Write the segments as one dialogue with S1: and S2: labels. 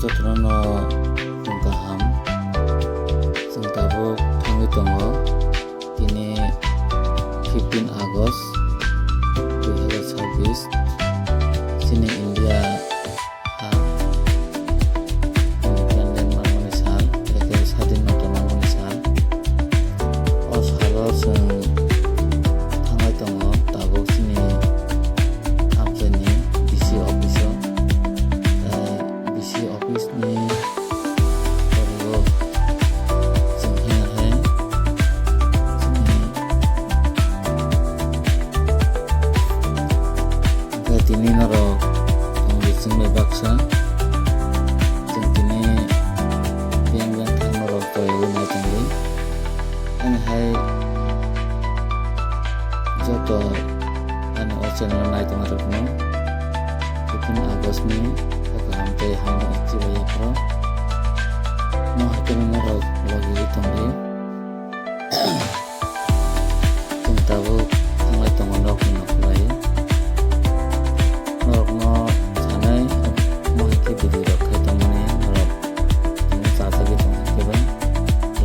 S1: jotono tong kaham जों दाबो थाङै दङ दिनै 15 आगस्ट 2026 sini India independen manmani sal eke sadinata manmani sal o salo जों थाङै दङ दाबो sini amsani DC office DC office ni tini narok tong bising me baksa jeng tini biang thang narok toy unai tongli ani hai joto ani o channel nai tong narok no 15 Agust ni kakam te ham chi bai pro no hatin narok logi tongli jeng tabu thanglai tong nok nok lai video रखे तो मैंने चाहते भी तो के बाद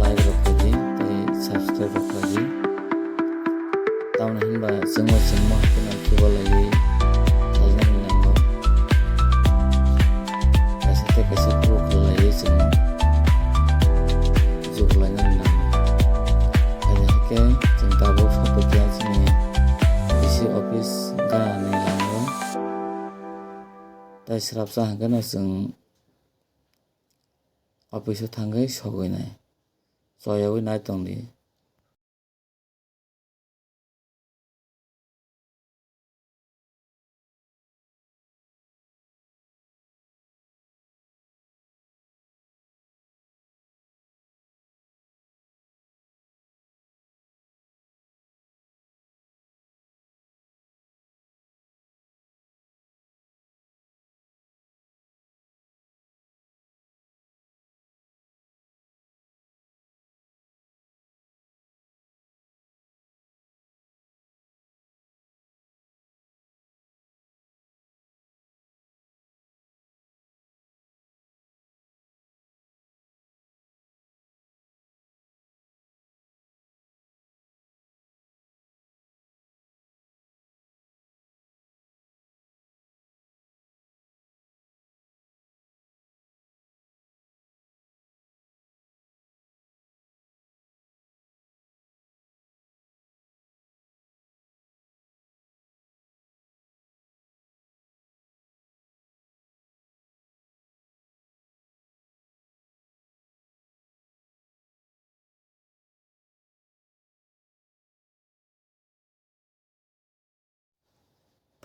S1: लाइक रखे जी तो सब्सक्राइब रखे जी ताऊ नहीं बा संग के ना के बोला ये चलने में नंगो कैसे प्रो कर ले संग जो बोला नहीं ना ada के चिंता वो सब क्या sini isi office का नहीं लांगो tai serapsa hangkana जों office थांगै सगैनाय जयावै नाय तंदि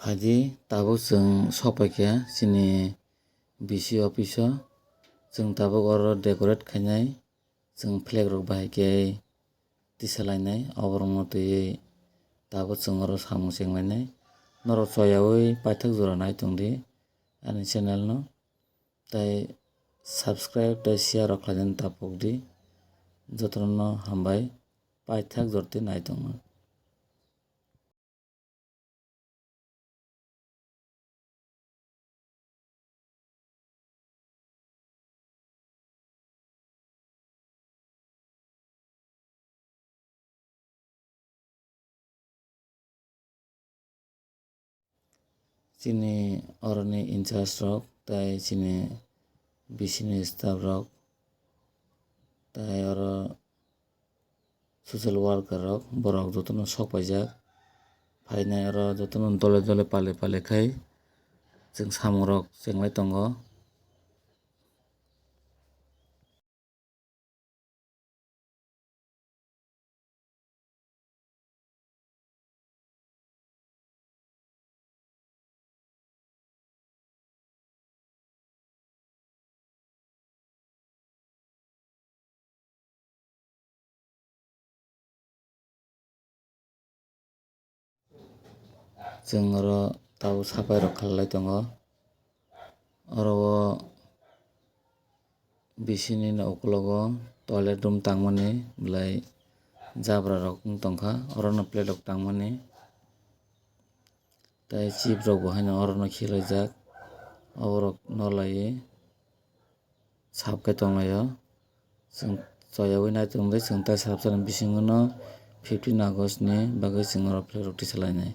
S1: Phaji tabo जों सफायखाया sini BC office जों tabo oro decorate khainai जों flag rok bahai tisalainai oborok motoi tabo जों oro samung senglainai norok choyawi paithak jora nai tongdi ani channel no tai subscribe tai share rok khlaina tapokdi jotono hambai paithak jorti nai tongma sini oroni incharge rok tai sini bisini staff rok tai oro social worker rok borok jotono sokpaijak phainai oro jotono dole dole pale khai जों samung rok chenglai tongo जों oro tabo sapai rok khalai tongo oro o bisini na ukologo toilet room tangmani blai jabra rok tongkha oro no plate rok tangmani tai chip rok bo haino oro no khilaijak aborok no lai sabkai tonglaio chwng choyawi naitongdoi chwng tai sabjani bisingo no 15 August ni bagui chwng oro flag rok tisalainai.